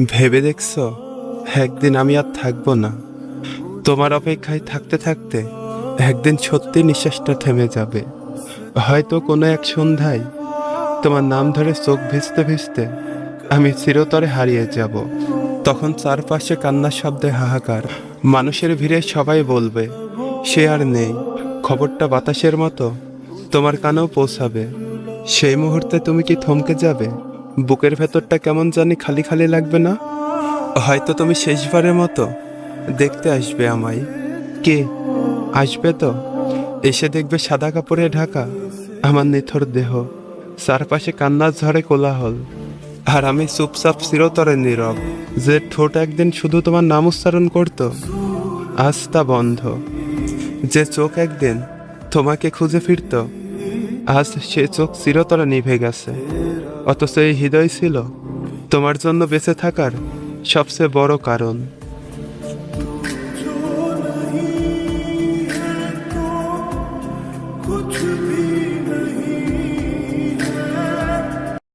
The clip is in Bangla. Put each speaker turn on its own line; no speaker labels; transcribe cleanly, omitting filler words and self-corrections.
ভেবে দেখছো একদিন আমি আর থাকবো না। তোমার অপেক্ষায় থাকতে থাকতে একদিন সত্যি নিঃশ্বাসটা থেমে যাবে। হয়তো কোনো এক সন্ধ্যায় তোমার নাম ধরে চোখ ভিজতে ভিজতে আমি চিরতরে হারিয়ে যাব। তখন চারপাশে কান্নার শব্দে হাহাকার, মানুষের ভিড়ে সবাই বলবে সে আর নেই। খবরটা বাতাসের মতো তোমার কানেও পৌঁছাবে। সেই মুহূর্তে তুমি কি থমকে যাবে? বুকের ভেতরটা কেমন জানি খালি খালি লাগবে না? হয়তো তুমি শেষবারের মতো দেখতে আসবে আমায়। কে আসবে তো? এসে দেখবে সাদা কাপড়ে ঢাকা আমার নিথর দেহ, চারপাশে কান্নার ঝড়ে কোলাহল, আর আমি চুপচাপ চিরতরে নীরব। যে ঠোঁট একদিন শুধু তোমার নাম উচ্চারণ করত, আজ তা বন্ধ। যে চোখ একদিন তোমাকে খুঁজে ফিরত, আজ সে চোখ চিরতরে নিভে গেছে। অথচ এই হৃদয় ছিল তোমার জন্য বেঁচে থাকার সবচেয়ে বড় কারণ।
कुछ भी नहीं